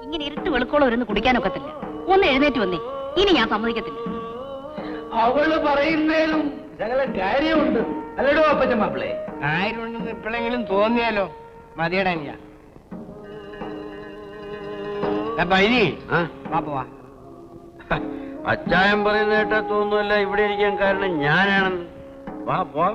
ഇങ്ങനെ ഇരുട്ട് വെളുക്കോളം ഇരുന്ന് കുടിക്കാനൊക്കത്തില്ല. ഒന്ന് എഴുന്നേറ്റ് വന്നേ. ഇനി ഞാൻ സമ്മതിക്കത്തില്ല. അവള് പറയുന്നതിലും ഞങ്ങളെ കാര്യമുണ്ട് അല്ലടോ അപ്പച്ച മാപ്പിളെ. കാര്യമുണ്ടെന്ന് ഇപ്പോഴെങ്കിലും തോന്നിയാലോ? മതിയടാ ഞാൻ അച്ചായം പറയുന്ന കേട്ടാ തോന്നുമല്ല ഇവിടെ ഇരിക്കാൻ കാരണം ഞാനാണെന്ന്. വാ പോ.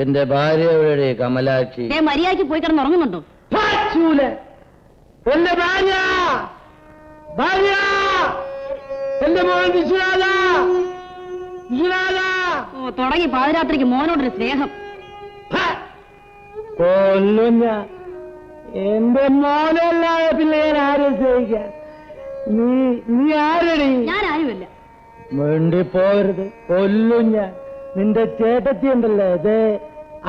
എന്റെ ഭാര്യ എവിടെ? കമലാക്ഷി മര്യാദയ്ക്ക് പോയി കിടന്നുറങ്ങുന്നുണ്ടോ? എന്റെ ഭാര്യ ഭാര്യ എന്റെ മോൻ വിശ്വനാഥ വിശ്വനാഥ. തുടങ്ങി പാതിരാത്രിക്ക് മോനോടൊരു സ്നേഹം. കൊല്ലുന്ന എന്റെ മോനല്ലാതെ പിന്നെ ഞാൻ ആരും സ്നേഹിക്കാൻ? നീ ആരടി? ഞാൻ ആരുമല്ല. മിണ്ടിപ്പോരുത്, കൊല്ലും ഞാൻ. നിന്റെ ചേട്ടത്തി ഉണ്ടല്ലേ ഇതേ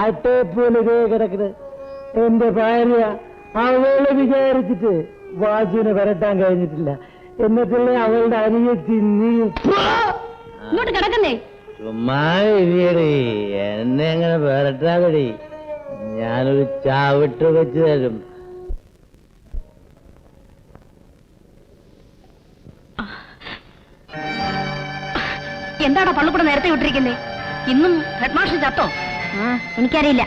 അട്ടേപ്പോലെ ഇതേ കിടക്കുന്നത് എന്റെ ഭാര്യ. അവള് വിചാരിച്ചിട്ട് വാജുവിനെ വരട്ടാൻ കഴിഞ്ഞിട്ടില്ല. എന്നിട്ടുള്ള അവളുടെ അനിയത്തി നീ ഇങ്ങോട്ട് കിടക്കുന്നേ. ചുമ്മാ ഇരിയടി, എന്നെ അങ്ങനെ വരട്ടാകടി. ഞാനൊരു ചാവിട്ട് വെച്ച് തരും. എന്താടാ പള്ളിക്കൂടെ നേരത്തെ വിട്ടിരിക്കുന്നേ? ഇന്നും ഹെഡ് മാസ്റ്റർ ചത്തോ? എനിക്കറിയില്ല.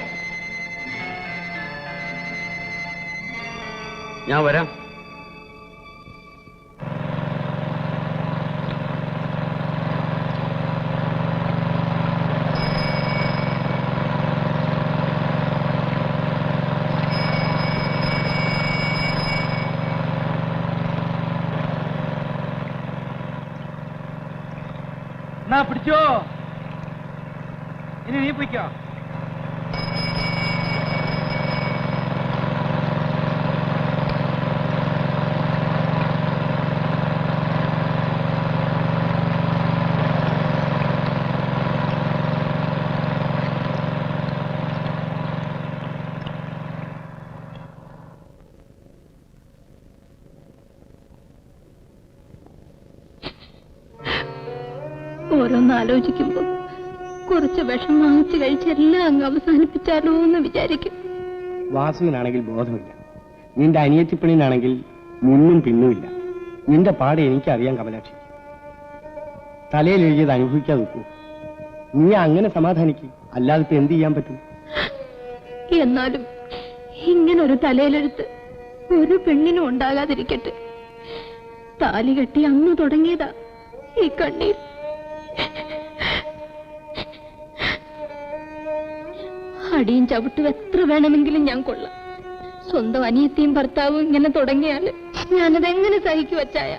ഞാൻ വരാം. പിടിച്ചോ, ഇനി നീ പിടിക്കോ. ഓരോന്നാലോചിക്കുമ്പോ കുറച്ച് വിഷം വാങ്ങിച്ചു കഴിച്ചെല്ലാം അങ്ങ് അവസാനിപ്പിച്ചാലോ എന്ന് വിചാരിക്കും. വാസുവിനാണെങ്കിൽ ബോധമില്ല, നിന്റെ അനിയത്തിപ്പണിനാണെങ്കിൽ മുന്നും പിന്നുമില്ല. നിന്റെ പാടെ എനിക്കറിയാം കമലാക്ഷി. തലയിൽ എഴുതിയത് അനുഭവിക്കാതെ നോക്കൂ. നീ അങ്ങനെ സമാധാനിക്കും, അല്ലാതെ ഇപ്പൊ എന്ത് ചെയ്യാൻ പറ്റും? എന്നാലും ഇങ്ങനൊരു തലയിലെടുത്ത് ഒരു പെണ്ണിനും ഉണ്ടാകാതിരിക്കട്ടെ. താലി കെട്ടി അന്ന് തുടങ്ങിയതാ ഈ കണ്ണീർ. അടിയും ചവിട്ടും എത്ര വേണമെങ്കിലും ഞാൻ കൊള്ളാം. സ്വന്തം അനിയത്തിയും ഭർത്താവും ഇങ്ങനെ തുടങ്ങിയാല് ഞാനതെങ്ങനെ സഹിക്കു വച്ചായ?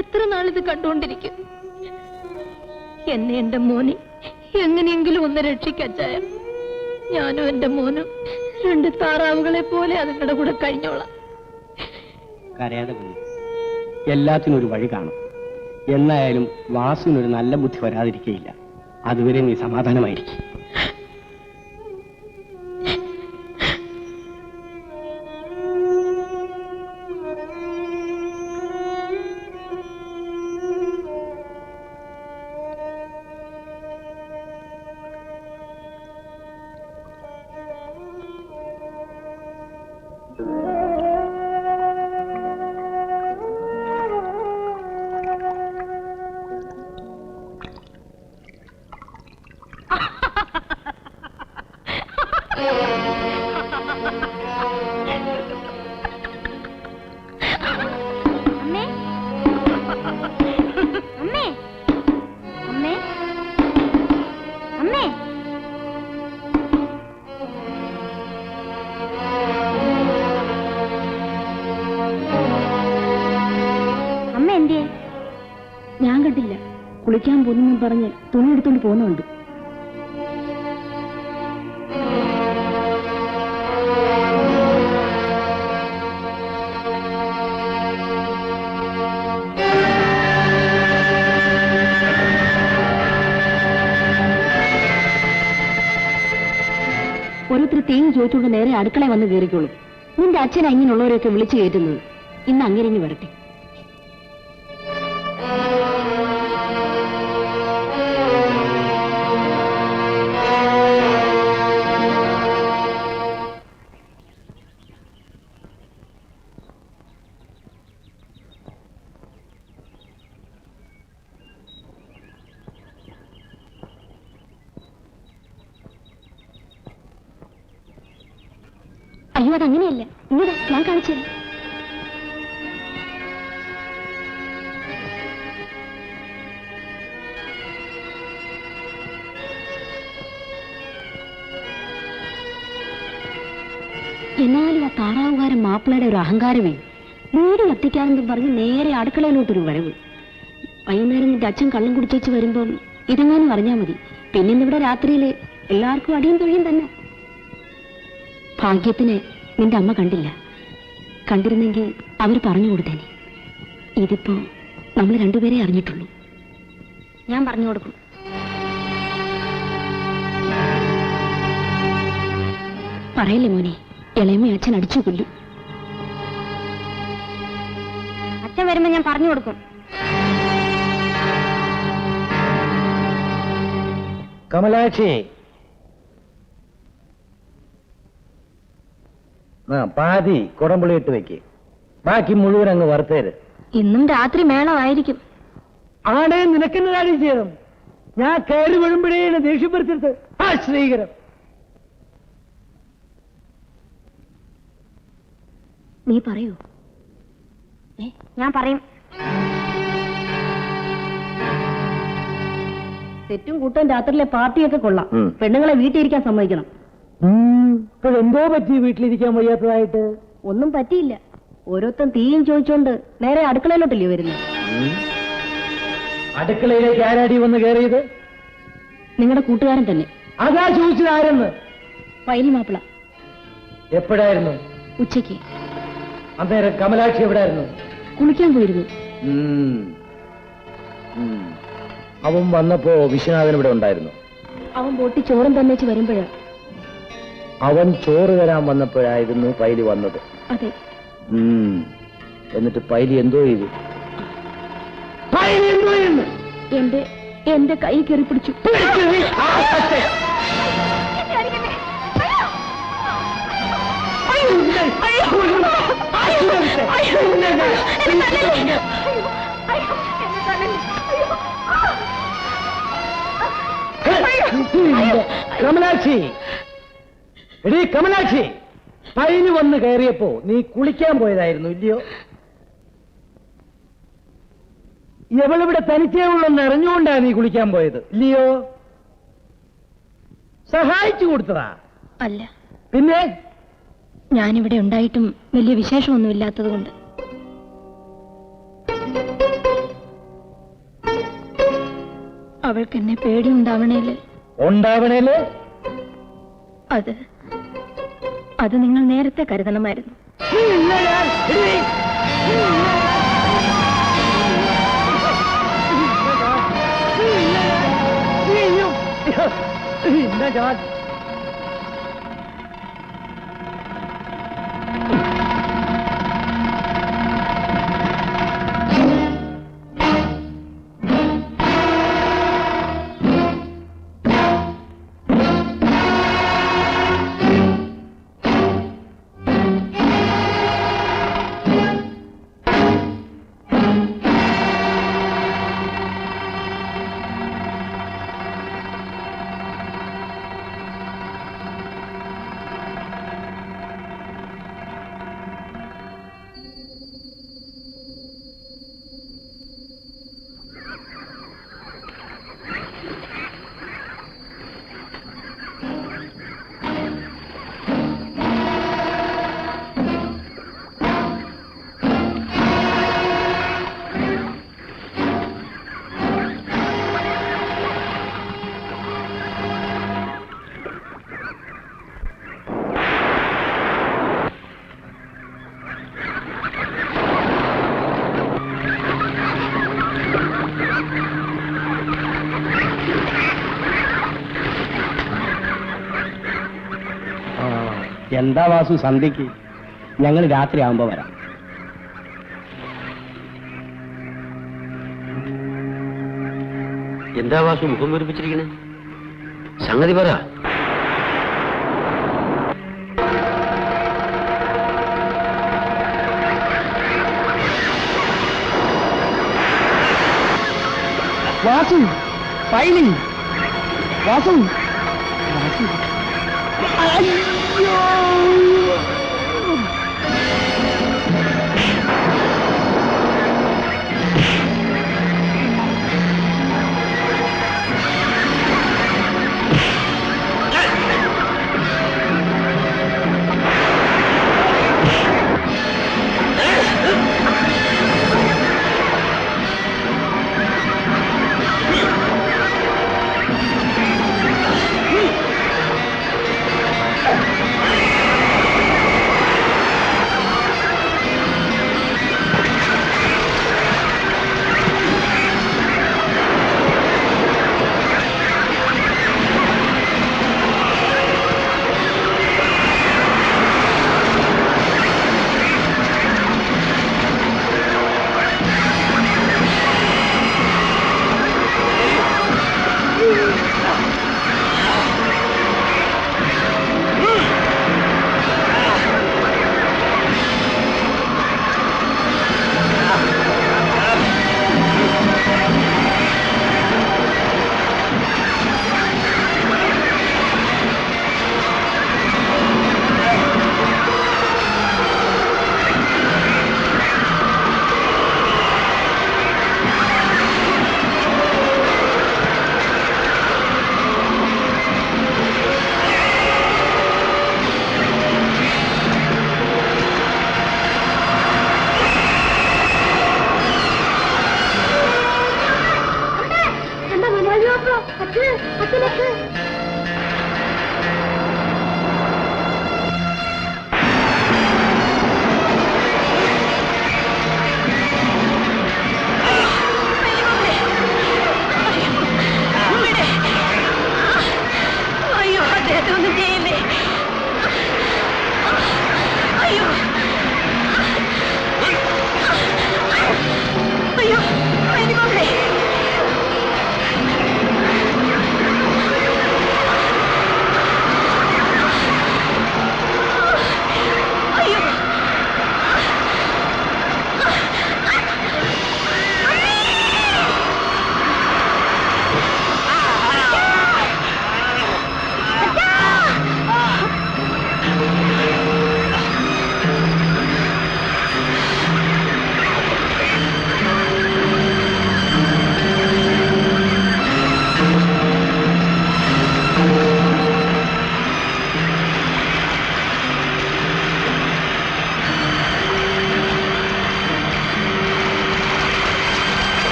എത്ര നാളിത് കണ്ടുകൊണ്ടിരിക്കും? എന്നെ എന്റെ മോനെ എങ്ങനെയെങ്കിലും ഒന്ന് രക്ഷിക്കച്ചായ. ഞാനും എന്റെ മോനും രണ്ട് താറാവുകളെ പോലെ അതുങ്ങളുടെ കൂടെ കഴിഞ്ഞോളാം. കരയാതെ എല്ലാത്തിനും ഒരു വഴി കാണും. എന്നായാലും വാസുവിനൊരു നല്ല ബുദ്ധി വരാതിരിക്കയില്ല. അതുവരെ നീ സമാധാനമായിരിക്കും. കുളിക്കാൻ പോകുന്നു പറഞ്ഞ് തുണി എടുത്തോണ്ട് പോകുന്നുണ്ട്. ഓരോരുത്തർ തേങ്ങ ചോദിച്ചുകൊണ്ട് നേരെ അടുക്കള വന്ന് കയറിക്കോളൂ. നിന്റെ അച്ഛൻ അങ്ങനെയുള്ളവരെയൊക്കെ വിളിച്ചു കയറ്റുന്നത്. ഇന്ന് അങ്ങനെ വരട്ടെ. അയ്യോ, അതങ്ങനെയല്ല. ഇങ്ങനെ ഞാൻ കാണിച്ചു തരാം. എന്നാലും ആ താറാവുകാരൻ മാപ്പിളയുടെ ഒരു അഹങ്കാരമേ. വീട് കത്തിക്കാനെന്നും പറഞ്ഞ് നേരെ അടുക്കളയിലോട്ടൊരു വരവ്. വൈകുന്നേരം നിന്റെ അച്ഛൻ കള്ളം കുടിച്ചേച്ച് വരുമ്പം ഇതെങ്ങാനും അറിഞ്ഞാൽ മതി. പിന്നെ ഇന്നിവിടെ രാത്രിയിൽ എല്ലാവർക്കും അടിയും തൊഴിയും തന്നെ. ഭാഗ്യത്തിന് നിന്റെ അമ്മ കണ്ടില്ല. കണ്ടിരുന്നെങ്കിൽ അവർ പറഞ്ഞു കൊടുത്തേനെ. ഇതിപ്പോ നമ്മൾ രണ്ടുപേരെ അറിഞ്ഞിട്ടുള്ളൂ. ഞാൻ പറഞ്ഞു കൊടുക്കും. പറയല്ലേ മോനെ, ഇളയമ്മ അച്ഛൻ അടിച്ചു കൊല്ലും. അച്ഛൻ വരുമ്പോ ഞാൻ പറഞ്ഞു കൊടുക്കും. കമലാക്ഷി, പാതി കുടംപുളി ഇട്ട് വെക്ക്. ബാക്കി മുഴുവൻ അങ്ങ് വറുത്തേര്. ഇന്നും രാത്രി മേളമായിരിക്കും. ആടെ നിനക്കെന്നെ കാര്യം ചെയ്യണം. ഞാൻ കയറി വീഴുമ്പോഴേ ദേഷ്യപ്പെടുത്തരുത്. ആ ശ്രീകരം, നീ പറയൂ. ഞാൻ പറയും. തെറ്റും കൂട്ടം രാത്രിയിലെ പാർട്ടിയൊക്കെ കൊള്ളാം. പെണ്ണുങ്ങളെ വീട്ടിലിരിക്കാൻ സമ്മതിക്കണം. എന്തോ പറ്റി വീട്ടിലിരിക്കാൻ വയ്യാത്തതായിട്ട്? ഒന്നും പറ്റിയില്ല. ഓരോരുത്തൻ തീയും ചോദിച്ചോണ്ട് നേരെ അടുക്കളയിലോട്ടല്ലേ വരുന്നത്. അടുക്കളയിലേക്ക് ആരാടി വന്ന് കയറിയത്? നിങ്ങളുടെ കൂട്ടുകാരൻ തന്നെ. അതാ ചോദിച്ചത് ആരെന്ന്? പൈലി മാപ്പിള. എപ്പോഴായിരുന്നു? ഉച്ചയ്ക്ക്. അന്നേരം കമലാക്ഷി എവിടായിരുന്നു? കുളിക്കാൻ പോയിരുന്നു. അവൻ വന്നപ്പോ വിശ്വനാഥൻ ഇവിടെ ഉണ്ടായിരുന്നു. അവൻ ബോട്ടി ചോറും തന്നേച്ച് വരുമ്പോഴാ. അവൻ ചോറ് തരാൻ വന്നപ്പോഴായിരുന്നു പൈലി വന്നത്. അതെ. എന്നിട്ട് പൈലി എന്തോ ചെയ്തു? എന്റെ കൈ കയറി പിടിച്ചു. കമലാക്ഷി, എടീ കമലാക്ഷി, പൈലി വന്ന് കയറിയപ്പോ നീ കുളിക്കാൻ പോയതായിരുന്നു ഇല്ലയോ? എവളിവിടെ തനിച്ചേ ഉള്ളെന്ന് അറിഞ്ഞുകൊണ്ടാ നീ കുളിക്കാൻ പോയത് ഇല്ലയോ? സഹായിച്ചു കൊടുത്തതാ? അല്ല. പിന്നെ? ഞാനിവിടെ ഉണ്ടായിട്ടും വലിയ വിശേഷമൊന്നുമില്ലാത്തത് കൊണ്ട്. അവൾക്ക് എന്നെ പേടിയുണ്ടാവണേല്. ഉണ്ടാവണേല്? അത് നിങ്ങൾ നേരത്തെ കരുതണമായിരുന്നു. എന്താ വാസു സന്ധ്യക്ക്? ഞങ്ങൾ രാത്രി ആവുമ്പോ വരാം. എന്താ വാസു മുഖം വീർപ്പിച്ചിരിക്കണേ? സംഗതി പറ. വാസു ഫൈലി വാസു വാസു അയ്യോ